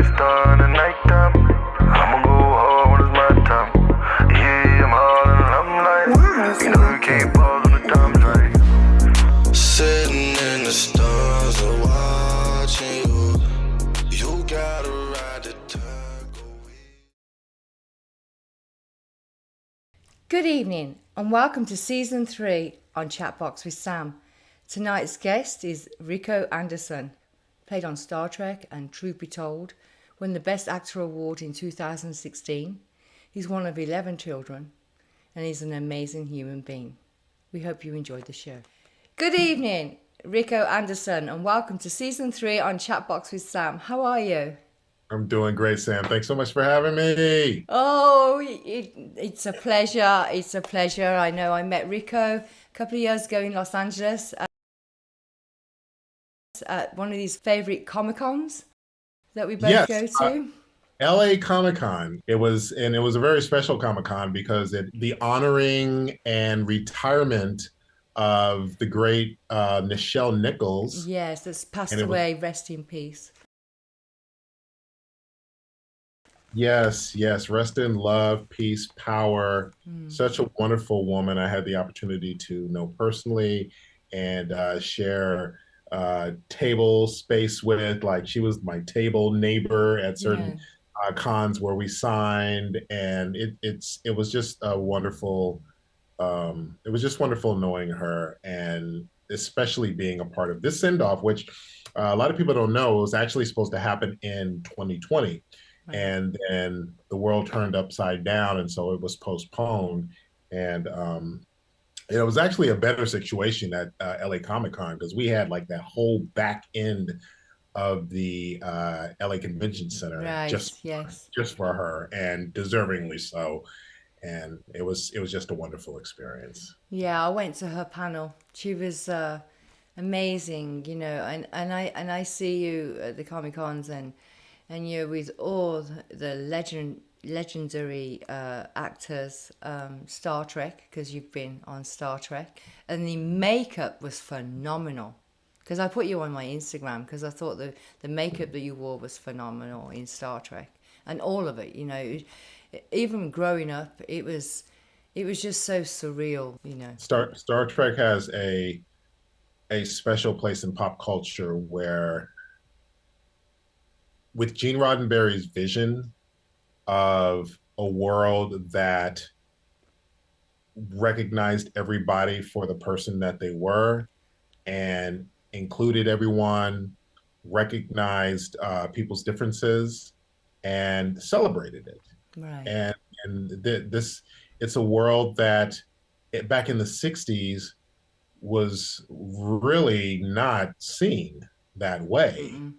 a star in the nighttime. I'ma go hard when it's my time. Yeah, I'm hard and I'm light. You know you can't pause when the time's right. Sitting in the stars and watching you. You gotta ride the tug away. Good evening and welcome to Season 3 on Chatbox with Sam. Tonight's guest is Rico Anderson, played on Star Trek and Truth Be Told, won the Best Actor Award in 2016. He's one of 11 children and he's an amazing human being. We hope you enjoyed the show. Good evening, Rico Anderson, and welcome to Season 3 on Chatbox with Sam. How are you? I'm doing great, Sam. Thanks so much for having me. Oh, it's a pleasure. It's a pleasure. I know I met Rico a couple of years ago in Los Angeles at one of these favorite comicons that we both go to. LA Comic-Con. It was a very special Comic-Con because the honoring and retirement of the great Nichelle Nichols. Yes, that's passed away. Rest in peace. Yes. Rest in love, peace, power. Such a wonderful woman. I had the opportunity to know personally and share table space with. Like, she was my table neighbor at certain cons where we signed, and it was just a wonderful. It was just wonderful knowing her, and especially being a part of this send-off, which a lot of people don't know, it was actually supposed to happen in 2020. Right. And then the world turned upside down, and so it was postponed. And it was actually a better situation at LA Comic-Con because we had like that whole back end of the LA Convention Center just for her, and deservingly so. And it was just a wonderful experience. Yeah, I went to her panel. She was amazing, you know, and I see you at the Comic-Cons and you're with all the legendary actors, Star Trek, because you've been on Star Trek, and the makeup was phenomenal. Because I put you on my Instagram because I thought the makeup that you wore was phenomenal in Star Trek, and all of it, you know, even growing up, it was just so surreal, you know. Star Trek has a special place in pop culture where, with Gene Roddenberry's vision of a world that recognized everybody for the person that they were and included everyone, recognized people's differences, and celebrated it. Right. And it's a world that back in the 60s was really not seen that way. Mm-hmm.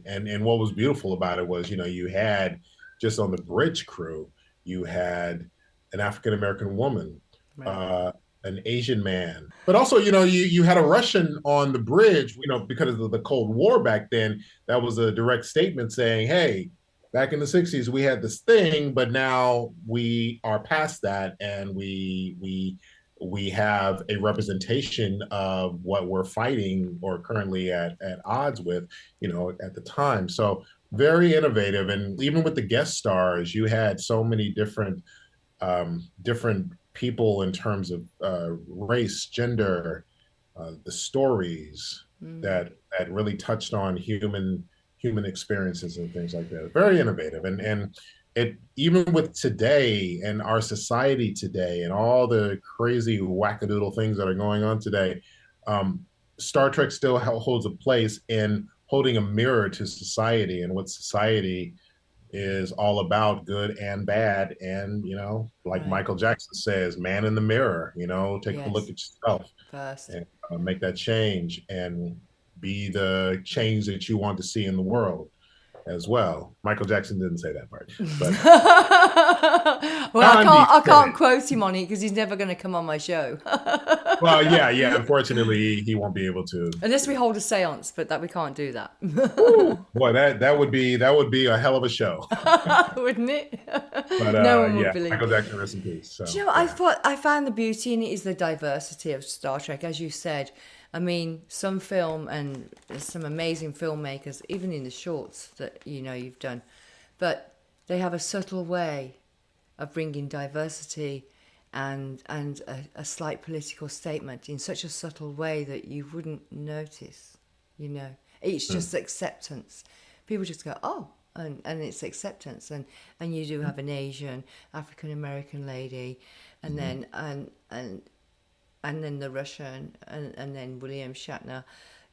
And what was beautiful about it was, you know, you had just on the bridge crew, you had an African American woman, right, an Asian man, but also, you know, you had a Russian on the bridge, you know, because of the Cold War back then. That was a direct statement saying, hey, back in the 60s, we had this thing, but now we are past that, and we have a representation of what we're fighting or currently at odds with, you know, at the time. So very innovative. And even with the guest stars, you had so many different people in terms of race, gender, the stories that really touched on human experiences and things like that. Very innovative. And it, even with today and our society today and all the crazy wackadoodle things that are going on today, Star Trek still holds a place in holding a mirror to society and what society is all about, good and bad. And, you know, like Michael Jackson says, man in the mirror, you know, take a look at yourself first and make that change and be the change that you want to see in the world as well. Michael Jackson didn't say that part, but well, I can't quote him on it because he's never going to come on my show. Well, yeah. Unfortunately, he won't be able to, unless we hold a séance, but that we can't do that. Boy, that would be a hell of a show, wouldn't it? But no one would believe. Michael Jackson, rest in peace. So, do you know, I found the beauty in it is the diversity of Star Trek, as you said. I mean, some film and some amazing filmmakers, even in the shorts that you've done, but they have a subtle way of bringing diversity and a slight political statement in such a subtle way that you wouldn't notice. It's just acceptance. People just go, oh, and it's acceptance, and you do have an Asian African American lady, and then and then the Russian, and then William Shatner.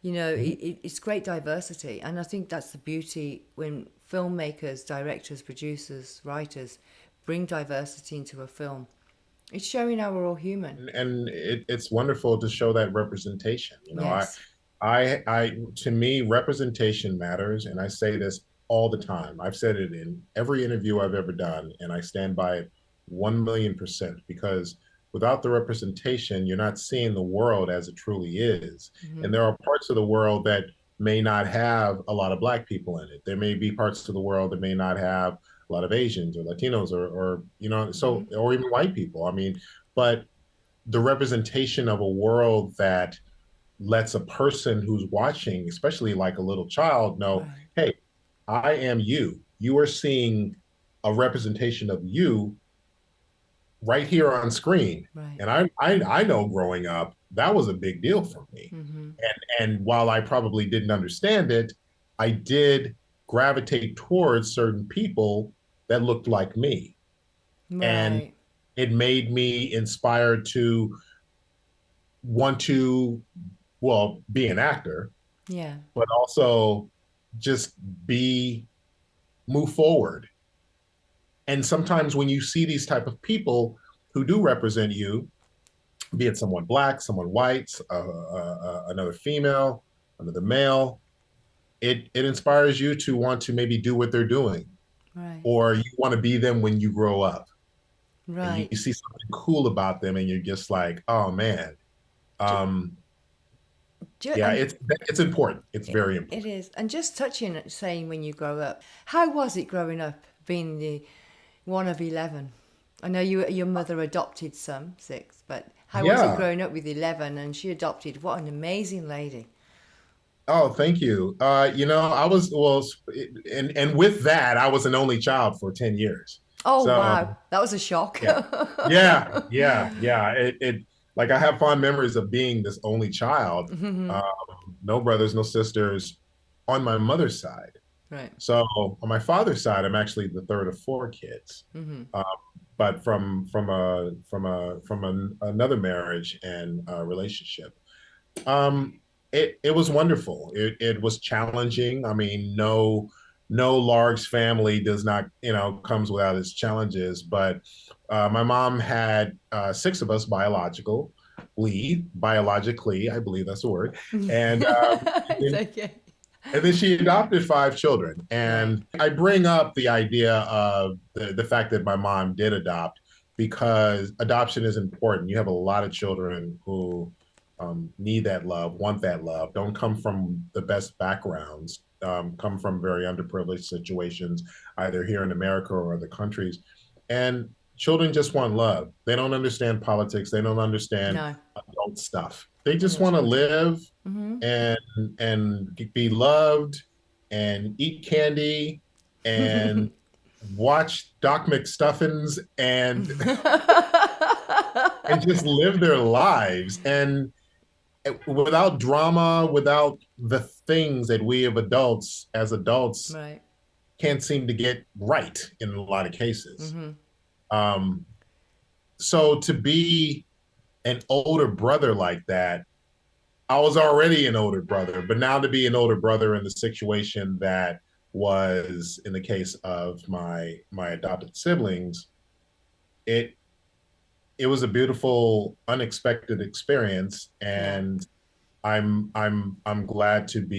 It's great diversity, and I think that's the beauty when filmmakers, directors, producers, writers bring diversity into a film. It's showing how we're all human. And it's wonderful to show that representation. Yes. To me, representation matters, and I say this all the time. I've said it in every interview I've ever done, and I stand by it 1,000,000%, because without the representation, you're not seeing the world as it truly is. And there are parts of the world that may not have a lot of Black people in it. There may be parts of the world that may not have a lot of Asians or Latinos or so, or even white people. I mean, but the representation of a world that lets a person who's watching, especially like a little child, know, Right. hey, I am you. You are seeing a representation of you right here on screen. Right. And I know growing up, that was a big deal for me. And while I probably didn't understand it, I did gravitate towards certain people that looked like me. And Right. it made me inspired to want to, well, be an actor, Yeah. but also just move forward. And sometimes when you see these type of people who do represent you, be it someone Black, someone white, another female, another male, it inspires you to want to maybe do what they're doing, Right. or you want to be them when you grow up. And you Right. see something cool about them, and you're just like, oh man, um, yeah, And it's important. It's very it important. is. And just touching it, saying when you grow up, how was it growing up being the one of 11? I know your mother adopted some, 6, but how was it Yeah. growing up with 11 and she adopted? What an amazing lady. Oh, thank you. I was, well, and with that, I was an only child for 10 years. Oh, So wow. That was a shock. yeah, yeah. Like, I have fond memories of being this only child. Um, no brothers, no sisters on my mother's side. Right. So on my father's side, I'm actually the third of 4 kids. Um, but from another marriage and relationship. Um, it was wonderful. It was challenging. I mean, no large family does not, comes without its challenges. But my mom had 6 of us biologically, I believe that's the word. And It's okay. and then she adopted 5 children. Right. And I bring up the idea of the fact that my mom did adopt, because adoption is important. You have a lot of children who need that love, want that love, don't come from the best backgrounds, come from very underprivileged situations, either here in America or other countries. And children just want love. They don't understand politics. They don't understand No. adult stuff. They And just they're want to children. live and be loved and eat candy and watch Doc McStuffins and just live their lives, and without drama, without the things that we as adults Right. can't seem to get right in a lot of cases. Um, so to be an older brother like that, I was already an older brother, but now to be an older brother in the situation that was in the case of my adopted siblings, it it was a beautiful, unexpected experience, Yeah. and I'm glad to have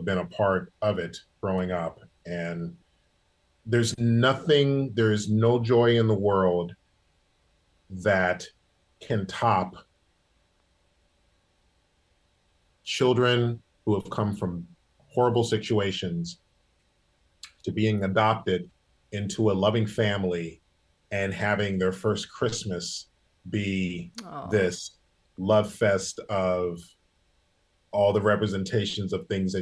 been a part of it growing up. And there is no joy in the world that can top children who have come from horrible situations to being adopted into a loving family and having their first Christmas be Oh. this. love fest of all the representations of things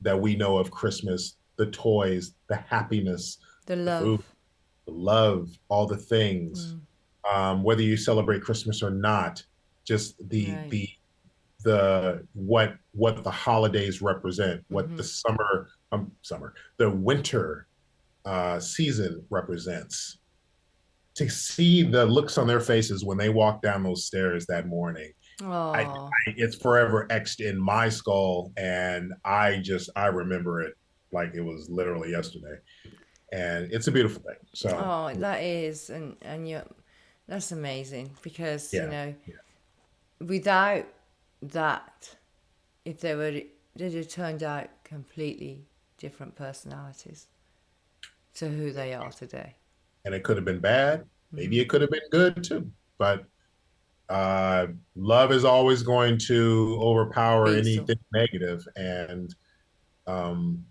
that we know of Christmas, the toys, the happiness, The the food, love. the love, all the things. Mm, Whether you celebrate Christmas or not, just right. what the holidays represent, what Mm-hmm. the the winter season represents. To see the looks on their faces when they walk down those stairs that morning, Oh, it's forever etched in my skull, and I remember it like it was literally yesterday, and it's a beautiful thing. So oh, that is, and you, that's amazing because yeah, yeah. without that, if they were, they'd have turned out completely different personalities to who they are today. And it could have been bad, maybe Mm. it could have been good too, but uh, love is always going to overpower Beats all. anything negative, and um,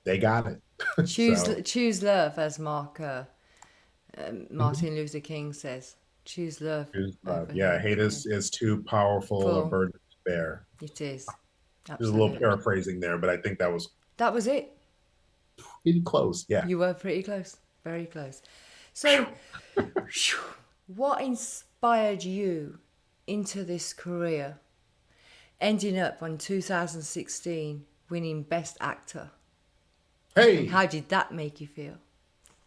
they got it. So Choose love, as mhm. Martin Luther King says. Choose love over Yeah, hate. hate Yeah. is too powerful a Full. burden to bear. It is. There's a little Absolutely. paraphrasing there, but I think that was That was it. pretty close. Yeah. You were pretty close. Very close. So, what inspired you into this career, ending up on 2016 winning Best Actor? And Hey, how did that make you feel?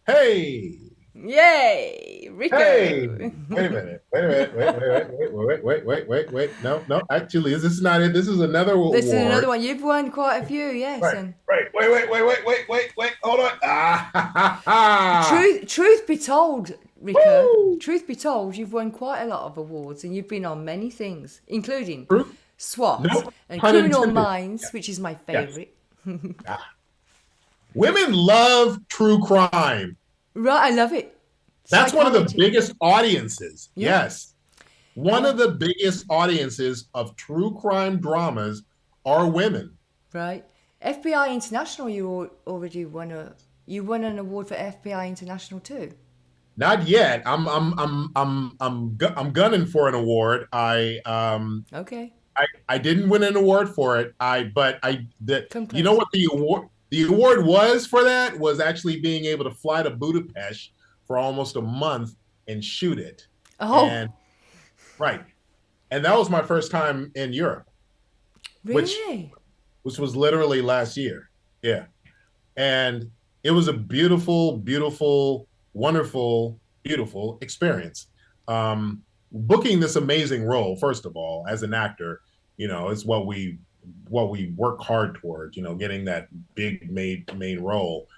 hey, Yay! hey. Rico! Wait a minute. Wait a minute. Wait. No, no. Actually, this is not it. This is another This is another award. one. You've won quite a few, yes. Right, And right. Wait. Hold on. Ah, ha, ha, ha. truth be told, Rico, Woo! truth be told, you've won quite a lot of awards and you've been on many things, including True? SWAT Nope. and Pun Criminal intended. Minds, which is my Yes. favourite. Ah. Women love true crime. Right, I love it. That's one of the Psychology. biggest audiences. Yeah, Yes. One yeah, of the biggest audiences of true crime dramas are women. right. FBI International, already won you won an award for FBI International too. Not yet. I'm gunning for an award. Okay, I didn't win an award for it. come You know close. what the award was for that was actually being able to fly to Budapest for almost a month and shoot it. Oh, And right. And that was my first time in Europe, which really? was literally last year. Yeah. And it was a beautiful, wonderful, beautiful experience. Booking this amazing role, first of all, as an actor, is what we work hard towards. Getting that big main role,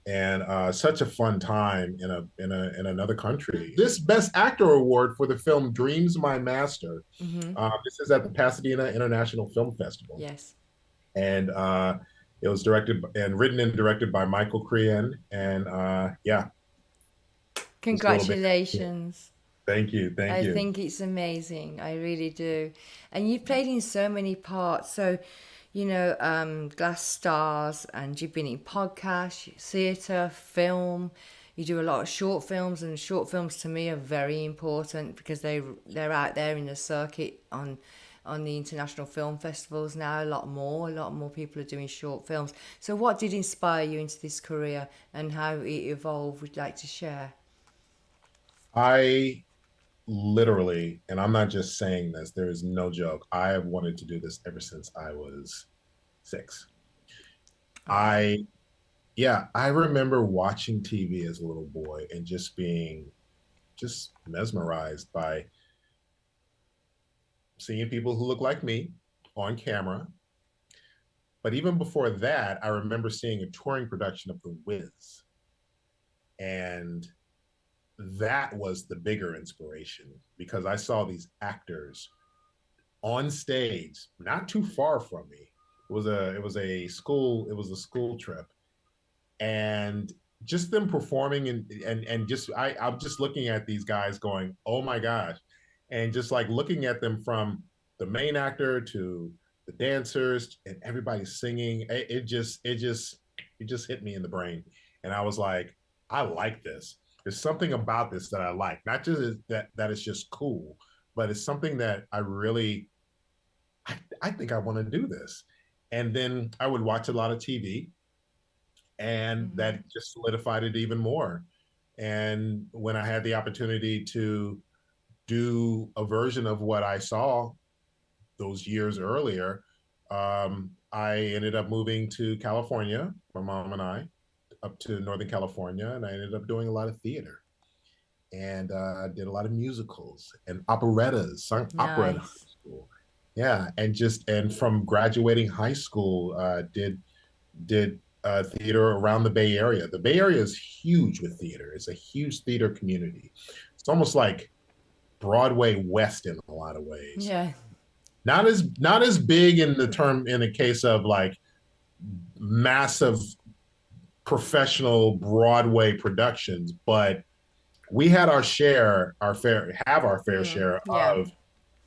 and such a fun time in another country. This Best Actor award for the film Dreams My Master. Mm-hmm. This is at the Pasadena International Film Festival, Yes. and it was directed and written and directed by Michael Crean. And yeah, just a little bit. Congratulations. Thank I you. think it's amazing. I really do. And you've played in so many parts. So, Glass Stars, and you've been in podcasts, theatre, film. You do a lot of short films, and short films to me are very important because they're out there in the circuit on the international film festivals now. A lot more people are doing short films. So, what did inspire you into this career, and how it evolved? Would you like to share? I literally, and I'm not just saying this, there is no joke. I have wanted to do this ever since I was 6. Oh, I Yeah, I remember watching TV as a little boy and just being just mesmerized by seeing people who look like me on camera. But even before that, I remember seeing a touring production of The Wiz. And that was the bigger inspiration because I saw these actors on stage, not too far from me. It was a school trip, and just them performing and just I'm just looking at these guys going, oh my gosh, and just like looking at them from the main actor to the dancers and everybody singing, it just hit me in the brain, and I was like, I like this. There's something about this that I like, not just that it's just cool, but it's something that I think I want to do this. And then I would watch a lot of TV, and Mm-hmm. that just solidified it even more. And when I had the opportunity to do a version of what I saw those years earlier, I ended up moving to California, my mom and I, up to Northern California, and I ended up doing a lot of theater and did a lot of musicals and operettas, sung opera in high Nice. school. Yeah, and from graduating high school, did theater around the Bay Area. The Bay Area is huge with theater. It's a huge theater community. It's almost like Broadway West in a lot of ways. Yeah. Not as big in the case of like massive professional Broadway productions, but we had our fair share Yeah. of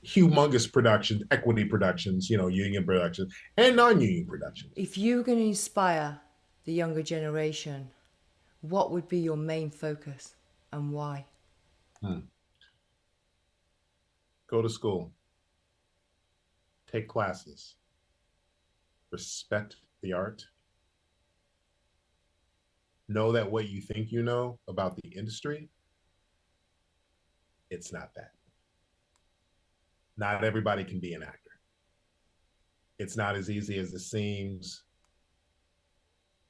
humongous productions, equity productions, union productions and non-union productions. If you were going to inspire the younger generation, what would be your main focus and why? Hmm. Go to school, take classes, respect the art, know that what you think you know about the industry, it's not that. Not everybody can be an actor. It's not as easy as it seems.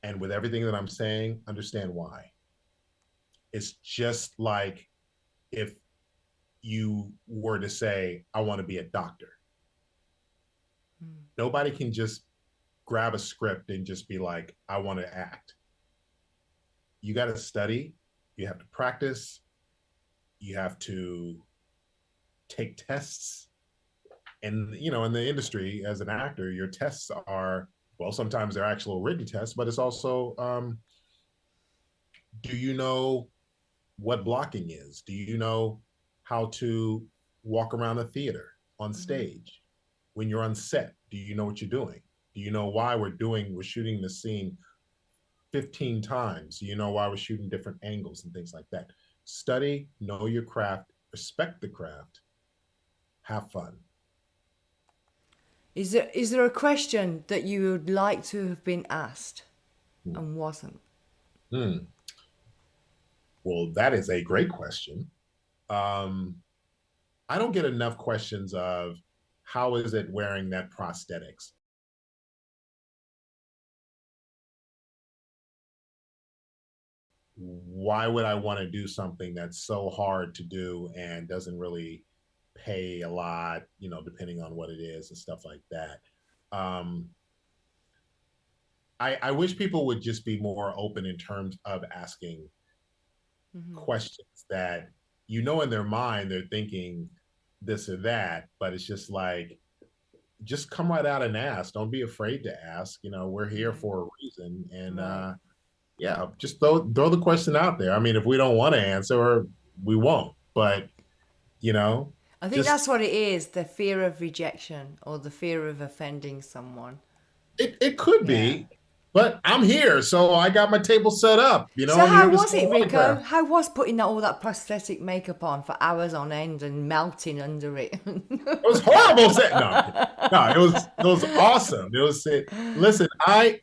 And with everything that I'm saying, understand why. It's just like if you were to say, I want to be a doctor. Nobody can just grab a script and just be like, I want to act. You got to study, you have to practice, you have to take tests. And, in the industry as an actor, your tests are, well, sometimes they're actual written tests, but it's also, do you know what blocking is? Do you know how to walk around a theater on stage? When you're on set, do you know what you're doing? Do you know why we're shooting the scene 15 times? Do you know why we're shooting different angles and things like that? Study, know your craft, respect the craft, have fun. Is there a question that you would like to have been asked and wasn't? Hmm. Well, that is a great question. Um, I don't get enough questions of how is it wearing that prosthetics? Why would I want to do something that's so hard to do and doesn't really pay a lot, depending on what it is and stuff like that. Um, I wish people would just be more open in terms of asking questions that, in their mind, they're thinking this or that, but it's just like, just come right out and ask. Don't be afraid to ask. We're here for a reason. And Right. yeah, just throw the question out there. I mean, if we don't want to answer, we won't. But you know, I think just that's what it is, the fear of rejection or the fear of offending someone. it could Yeah. be, but I'm here, so I got my table set up. So I'm how here to was sell it, Rico? autographs. How was putting all that prosthetic makeup on for hours on end and melting under it? It was horrible. No, I'm kidding. No, it was awesome. Listen, I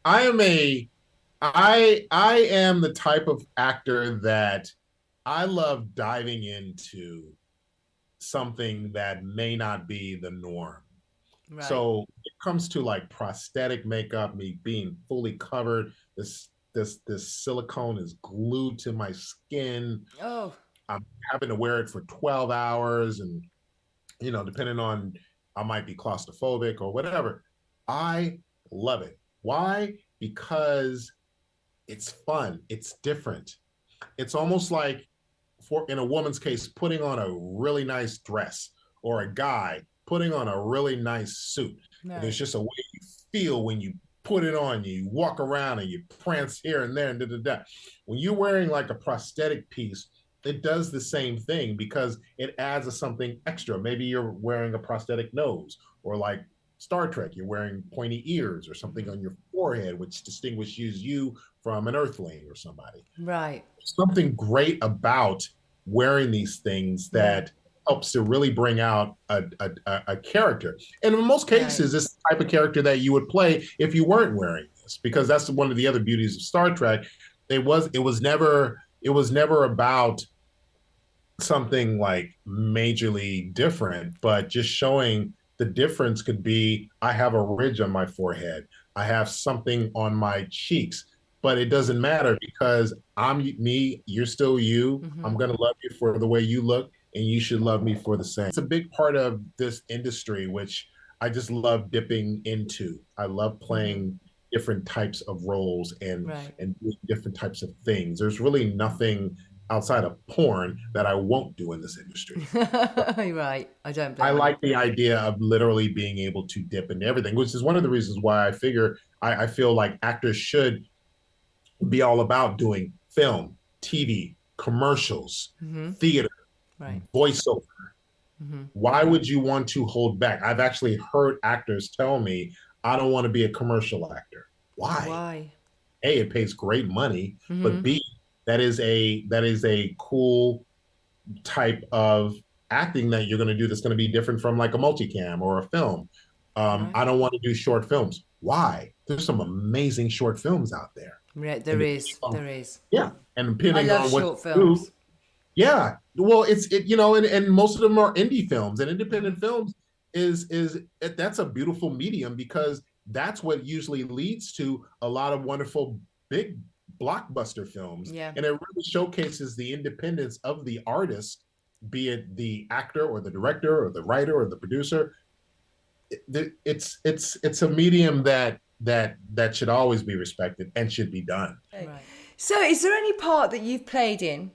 am the type of actor that I love diving into something that may not be the norm. Right. So it comes to like prosthetic makeup, me being fully covered, this silicone is glued to my skin. Oh, I'm having to wear it for 12 hours, and depending on, I might be claustrophobic or whatever. I love it. Why? Because it's fun. It's different. It's almost like, in a woman's case, putting on a really nice dress, or a guy putting on a really nice suit. There's right. just a way you feel when you put it on. You walk around and you prance here and there and da da da. When you're wearing like a prosthetic piece, it does the same thing because it adds something extra. Maybe you're wearing a prosthetic nose, or like Star Trek, you're wearing pointy ears or something on your forehead, which distinguishes you from an Earthling or somebody. Right. Something great about wearing these things Yeah. that helps to really bring out a character. And in most Right. cases, it's the type of character that you would play if you weren't wearing this, because that's one of the other beauties of Star Trek. It was never about something like majorly different, but just showing the difference could be I have a ridge on my forehead, I have something on my cheeks, but it doesn't matter because I'm me, you're still you. Mm-hmm. I'm going to love you for the way you look, and you should love me for the same. It's a big part of this industry, which I just love dipping into. I love Mm-hmm. playing different types of roles Right. and doing different types of things. There's really nothing outside of porn that I won't do in this industry. Right. I don't I blame you. like the idea of literally being able to dip into everything, which is one of the reasons why I feel like actors should be all about doing film, TV, commercials, Mm-hmm. theater, Right. voiceover. Mm-hmm. Why would you want to hold back? I've actually heard actors tell me, I don't want to be a commercial actor. Why? Why? A, it pays great money, but Mm-hmm. B, that is a cool type of acting that you're going to do that's going to be different from like a multicam or a film. Right. I don't want to do short films. Why? There's some amazing short films out there. Right. And There is. There is. yeah, and I depending love on what short you do, films. yeah. Well, and most of them are indie films and Mm-hmm. independent films that's a beautiful medium because that's what usually leads to a lot of wonderful big blockbuster films, Yeah. and it really showcases the independence of the artist, be it the actor or the director or the writer or the producer. It's a medium that should always be respected and should be done. Right. So, is there any part that you've played in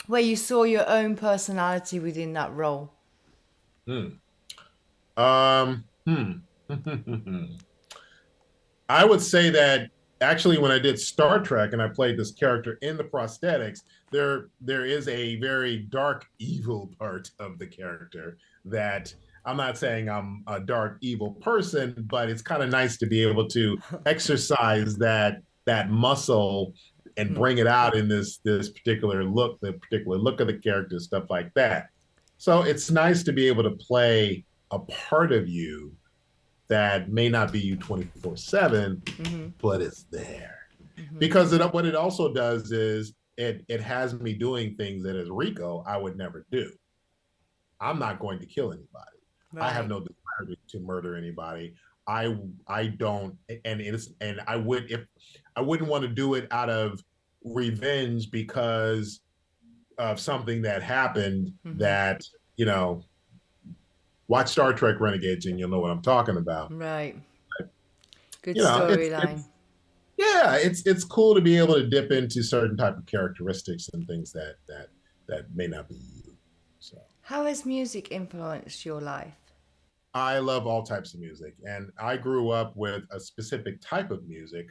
where you saw your own personality within that role? Hmm. Um, hmm. I would say that actually when I did Star Trek and I played this character in the prosthetics, there is a very dark evil part of the character that I'm not saying I'm a dark evil person, but it's kind of nice to be able to exercise that muscle and bring it out in this particular look, the particular look of the character, stuff like that. So it's nice to be able to play a part of you that may not be you 24/7, Mm-hmm. but it's there. Mm-hmm. Because what it also does is it has me doing things that as Rico I would never do. I'm not going to kill anybody. I have Right. no desire to murder anybody. I don't, and I would if I wouldn't want to do it out of revenge because of something that happened Mm-hmm. that you know watch Star Trek Renegades and you'll know what I'm talking about. Right. Good You know, it's storyline. it's yeah, it's cool to be able to dip into certain type of characteristics and things that may not be you. So How has music influenced your life? I love all types of music, and I grew up with a specific type of music.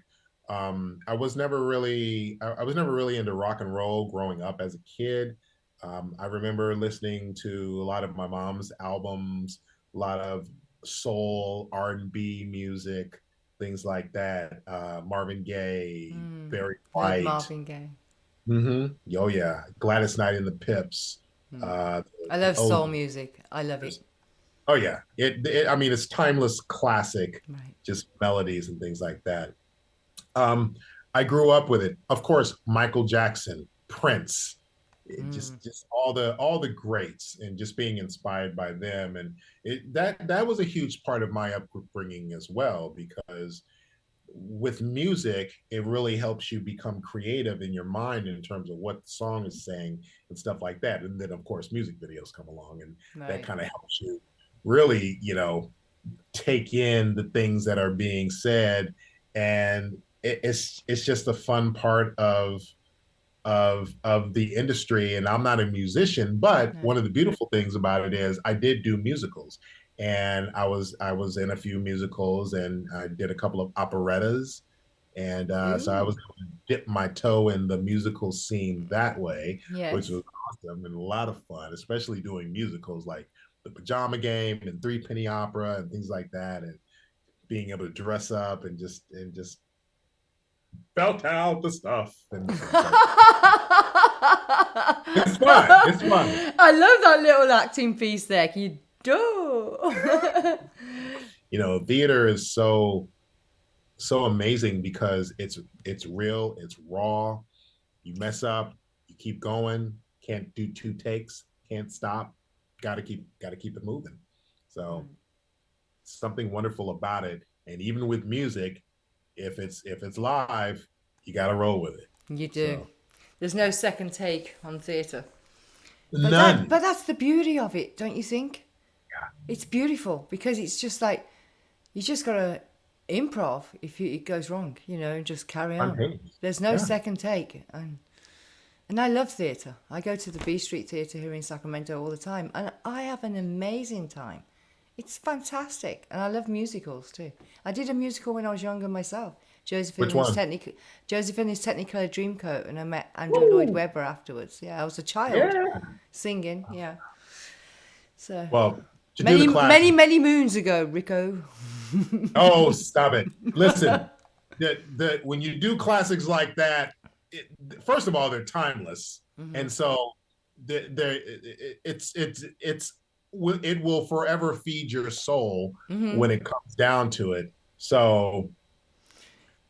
I was never really into rock and roll growing up as a kid. I remember listening to a lot of my mom's albums, a lot of soul, R&B music, things like that. Marvin Gaye, Barry Love White. Marvin Gaye. Oh yeah, Gladys Knight and the Pips. I The love old soul music. I love it. Oh yeah, I mean, it's timeless, classic, Right. just melodies and things like that. Um, I grew up with it. Of course, Michael Jackson, Prince, just all the greats, and just being inspired by them, and that was a huge part of my upbringing as well, because with music, it really helps you become creative in your mind in terms of what the song is saying and stuff like that. And then, of course, music videos come along, and that Right. kind of helps you really, take in the things that are being said. And it's just a fun part of the industry. And I'm not a musician, but No. one of the beautiful things about it is I did do musicals, and I was in a few musicals, and I did a couple of operettas, and so I Ooh. was able to dip my toe in the musical scene that way, which Yes. was awesome and a lot of fun, especially doing musicals like the Pajama Game and Three Penny Opera and things like that, and being able to dress up and just belt out the stuff. And it's fun. It's fun. I love that little acting piece there. Can you do? You know, theater is so amazing because it's real, it's raw. You mess up, you keep going. Can't do two takes. Can't stop. Got to keep it moving. So something wonderful about it. And even with music, if it's live, you got to roll with it. You do. So, There's no second take on theatre. none. But that's the beauty of it, don't you think? Yeah. It's beautiful because it's just like you just gotta improv if it goes wrong, and just carry on. Spontaneous. There's no Yeah. second take, and I love theatre. I go to the B Street Theatre here in Sacramento all the time, and I have an amazing time. It's fantastic, and I love musicals too. I did a musical when I was younger myself. Which one? Josephine is Technicolor Dreamcoat, and I met Andrew Lloyd Webber afterwards. Yeah, I was a child singing. Yeah, so Well, to do the class. many moons ago, Rico. Oh, stop it! Listen, when you do classics like that, first of all, they're timeless, and so it will forever feed your soul when it comes down to it. So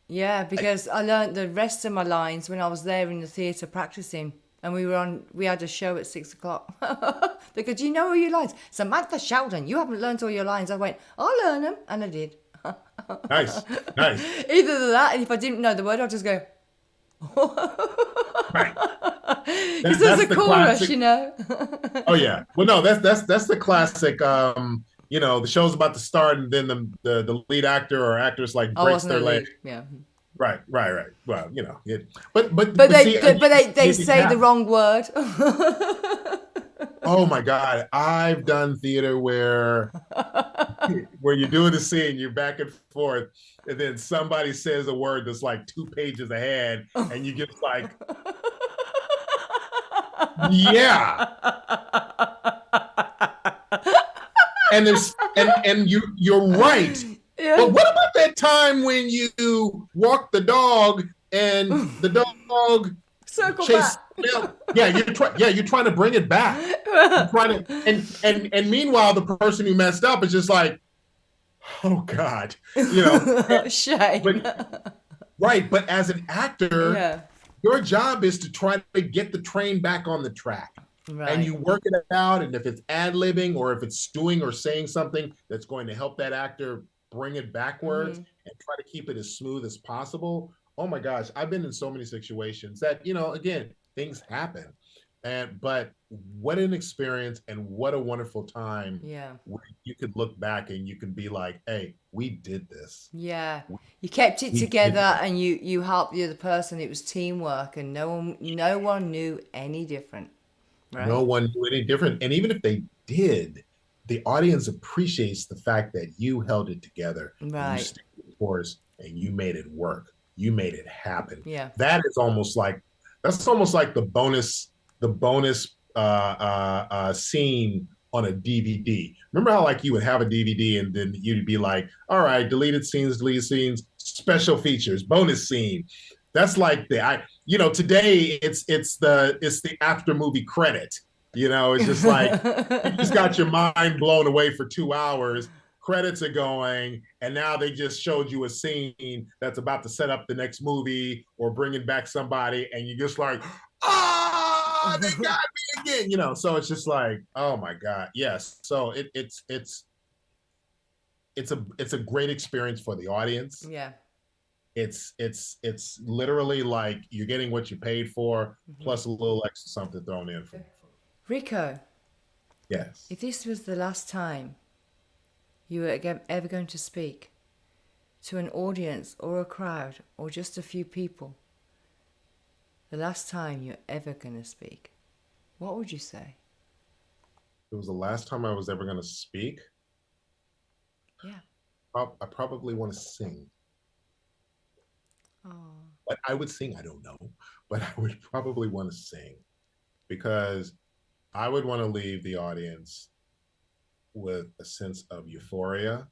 Yeah, because I learned the rest of my lines when I was there in the theatre practicing, and we had a show at 6:00. They go, "Do you know all your lines?" Samantha, Sheldon, you haven't learned all your lines. I went, "I'll learn them," and I did. nice. Either that, and if I didn't know the word, I'll just go. Right. Because there's a the chorus, classic. Oh yeah. Well, no, that's the classic. The show's about to start, and then the lead actor or actress breaks their leg. Yeah. Right. Well, but they say the wrong word. Oh my God, I've done theater where you're doing the scene, you're back and forth, and then somebody says a word that's like 2 pages ahead, and you just like, yeah. And you're right. Yeah. But what about that time when you walk the dog and the dog circle back? You're trying to bring it back. And meanwhile, the person who messed up is just like, oh God, shame. But as an actor, your job is to try to get the train back on the track. Right. And you work it out, and if it's ad-libbing or if it's stewing or saying something that's going to help that actor bring it backwards and try to keep it as smooth as possible. Oh my gosh, I've been in so many situations that, again, things happen. But what an experience and what a wonderful time. Yeah. Where you could look back and you can be like, hey, we did this. Yeah. You kept it together and you helped the other person. It was teamwork, and no one knew any different. Right? No one knew any different. And even if they did, the audience appreciates the fact that you held it together. Right. You stayed the course and you made it work. You made it happen. Yeah. That's almost like the bonus scene on a DVD. Remember how you would have a DVD and then you'd be like, all right, deleted scenes, special features, bonus scene. That's like today it's the after movie credit. It's just like you just got your mind blown away for 2 hours. Credits are going, and now they just showed you a scene that's about to set up the next movie or bringing back somebody, and you're just like, oh, they got me again. So it's just like, oh my God, yes. So it's a great experience for the audience. Yeah. It's literally like you're getting what you paid for, plus a little extra something thrown in for you. Rico. Yes. If this was the last time you were ever going to speak to an audience or a crowd or just a few people, the last time you're ever going to speak, what would you say? It was the last time I was ever going to speak. Yeah. I probably want to sing. Oh. But I would sing, I don't know, but I would probably want to sing because I would want to leave the audience with a sense of euphoria,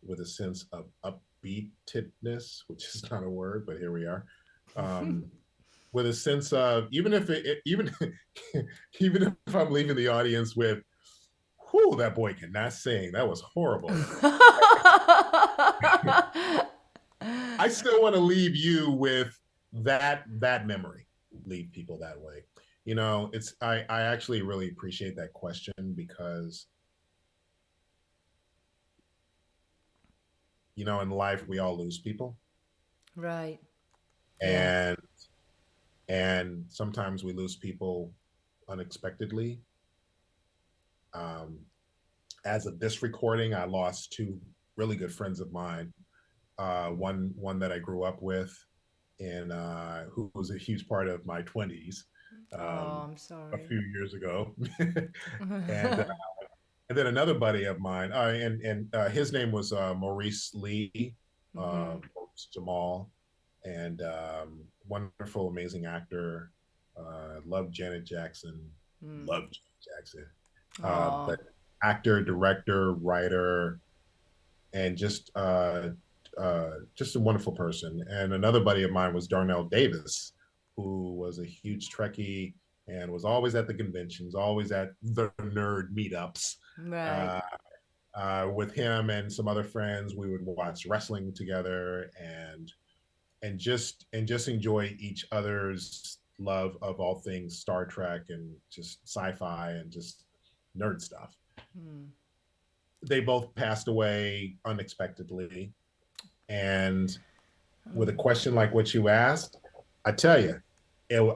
with a sense of upbeatedness, which is not a word, but here we are. Um, with a sense of even even if I'm leaving the audience with, "Whoo, that boy cannot sing. That was horrible." I still want to leave you with that memory. Leave people that way. It's I actually really appreciate that question because in life we all lose people, Right. Yeah. and sometimes we lose people unexpectedly. Um, as of this recording, I lost two really good friends of mine. One that I grew up with, and who was a huge part of my 20s Oh, I'm a sorry. few years ago, and then another buddy of mine, and his name was Maurice Lee, Mm-hmm. Maurice Jamal, and wonderful, amazing actor. Loved Janet Jackson. Mm. Loved Janet Jackson. Oh. But actor, director, writer, and just a wonderful person. And another buddy of mine was Darnell Davis, who was a huge Trekkie and was always at the conventions, always at the nerd meetups. Right. Uh, with him and some other friends, we would watch wrestling together and just enjoy each other's love of all things Star Trek and just sci-fi and just nerd stuff. Mm. They both passed away unexpectedly, and with a question like what you asked, I tell you,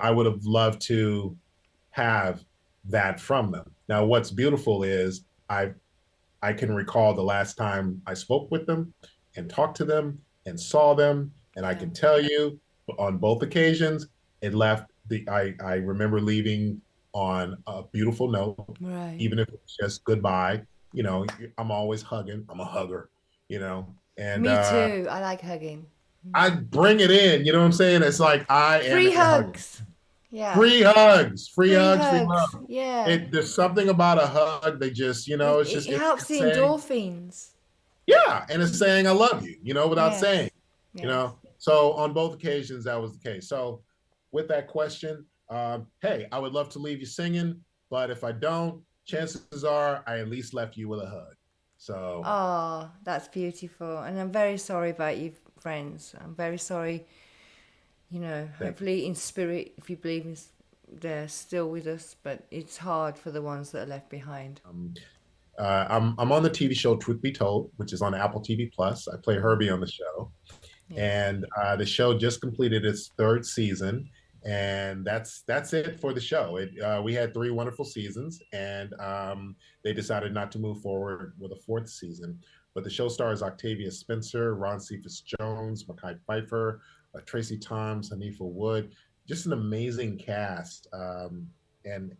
I would have loved to have that from them. Now, what's beautiful is I can recall the last time I spoke with them and talked to them and saw them, and I Yeah. can tell you on both occasions it left the I remember leaving on a beautiful note, Right. even if it's just goodbye. I'm always hugging. I'm a hugger. And Me too. I like hugging. I bring it in. You know what I'm saying? It's like I am Free a hugger. hugs. Yeah. Free hugs, free Free hugs, free hugs. love. Yeah. There's something about a hug. They just, it's just It helps it's the saying, endorphins. yeah, and it's saying I love you, without saying, Yes. Yes. So on both occasions that was the case. So with that question, hey, I would love to leave you singing, but if I don't, chances are I at least left you with a hug. So Oh, that's beautiful. And I'm very sorry about you, friends. I'm very sorry. thank you. Hopefully in spirit, if you believe they're still with us, but it's hard for the ones that are left behind. I'm on the TV show Truth Be Told, which is on Apple TV Plus. I play Herbie on the show. Yes. And the show just completed its third season, and that's it for the show. We had three wonderful seasons, and they decided not to move forward with a fourth season. But the show stars Octavia Spencer, Ron Cephas Jones, Mekhi Phifer, Tracy Toms, Hanifa Wood, just an amazing cast, and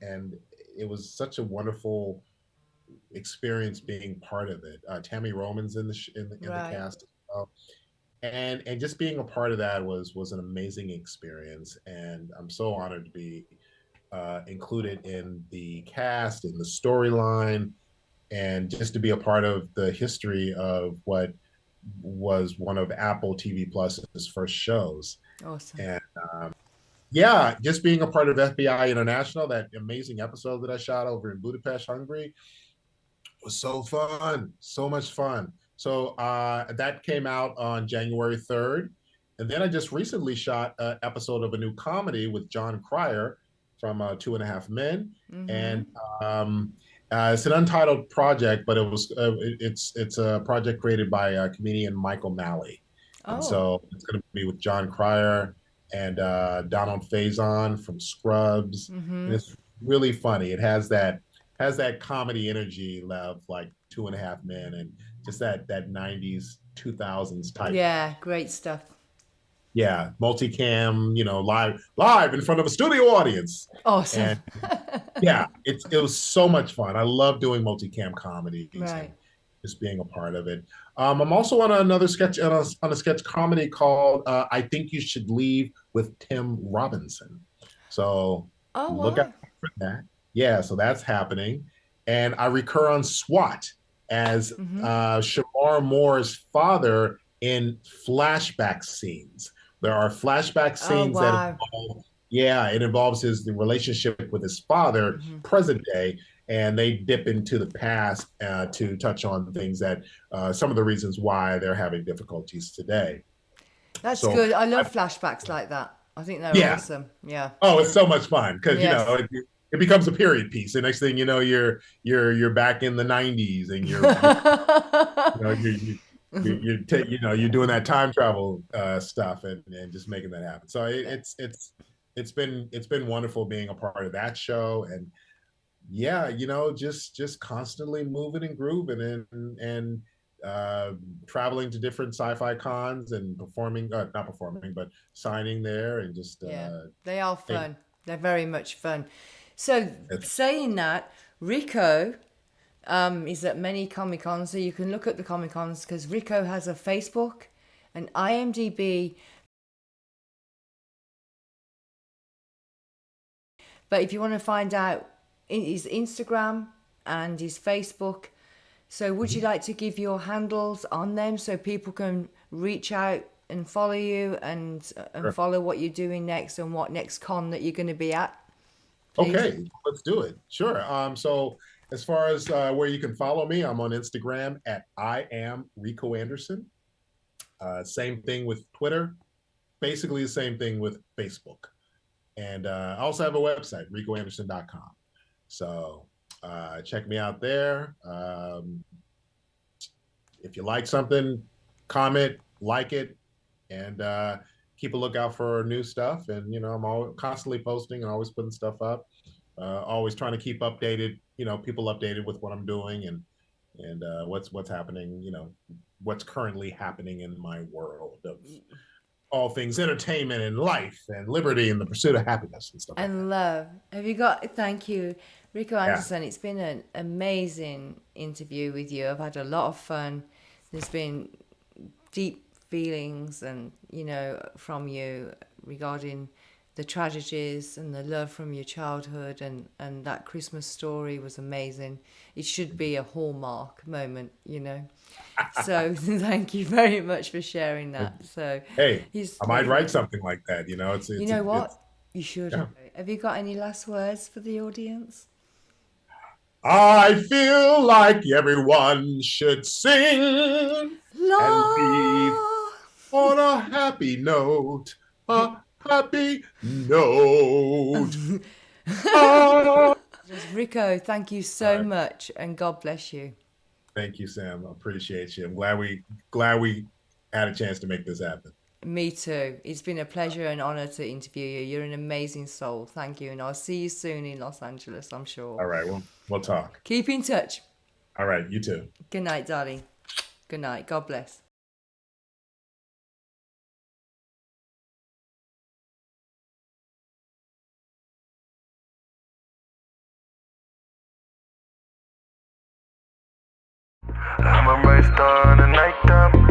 it was such a wonderful experience being part of it. Tammy Roman's in the Right. cast as well, and just being a part of that was an amazing experience, and I'm so honored to be included in the cast, in the storyline, and just to be a part of the history of what was one of Apple TV Plus's first shows. Awesome. And yeah, just being a part of FBI International, that amazing episode that I shot over in Budapest, Hungary, was so fun, so much fun. So that came out on January 3rd. And then I just recently shot an episode of a new comedy with John Cryer from Two and a Half Men. Mm-hmm. And it's an untitled project, but it's a project created by comedian Michael Malley. And Oh. so it's going to be with John Cryer and Donald Faison from Scrubs. Mm-hmm. And it's really funny. It has that comedy energy of like Two and a Half Men, and just that 90s 2000s type. Yeah, great stuff. Yeah, multicam, live in front of a studio audience. Awesome. And yeah, it was so much fun. I love doing multicam comedies and Right. just being a part of it. I'm also on another sketch on a sketch comedy called I Think You Should Leave with Tim Robinson. So Oh, look out wow. for that. Yeah, so that's happening. And I recur on SWAT as Mm-hmm. Shamar Moore's father in flashback scenes. There are flashback Oh, scenes that wow. involve, yeah, it involves the relationship with his father, Hmm. present day, and they dip into the past to touch on things that some of the reasons why they're having difficulties today. That's So, good. I love flashbacks like that. I think they're yeah, awesome. Yeah. oh, it's so much fun because Yes. it becomes a period piece. The next thing you know, you're back in the '90s, and you're you know you're doing that time travel stuff, and just making that happen. So it's been wonderful being a part of that show, and yeah, just constantly moving and grooving, and uh, traveling to different sci-fi cons and performing, not performing, but signing there, and just Yeah, they are hey, fun. They're very much fun. So, it's saying that, Rico is at many comicons, so you can look at the comicons because Rico has a Facebook, an IMDb. But if you want to find out his Instagram and his Facebook, so would you like to give your handles on them so people can reach out and follow you and sure. follow what you're doing next and what next con that you're going to be at, please? Okay, let's do it. Sure. So as far as where you can follow me, I'm on Instagram at I am Rico Anderson. Same thing with Twitter. Basically the same thing with Facebook. And I also have a website, ricoanderson.com. So check me out there. If you like something, comment, like it, and keep a lookout for new stuff. And I'm always constantly posting and always putting stuff up. Always trying to keep updated, people updated with what I'm doing, and what's happening, what's currently happening in my world of all things entertainment and life and liberty and the pursuit of happiness and stuff like that. And love. Have you got? Thank you, Rico Yeah. Anderson. It's been an amazing interview with you. I've had a lot of fun. There's been deep feelings, and from you regarding the tragedies and the love from your childhood, and that Christmas story was amazing. It should be a hallmark moment. So thank you very much for sharing that. So Hey, he's I might write lovely. something like that. You It's know it's what? You should. yeah. Have you got any last words for the audience? I feel like everyone should sing and leave Love. on a happy note. A happy note. Ah. Rico, thank you All so right. much, and God bless you. Thank you, Sam. I appreciate you. I'm glad we had a chance to make this happen. Me too. It's been a pleasure and honor to interview you. You're an amazing soul. Thank you, and I'll see you soon in Los Angeles, I'm sure. All right, we'll talk. Keep in touch. All right, you too. Good night, darling. Good night. God bless. I'm a bright star in the nighttime.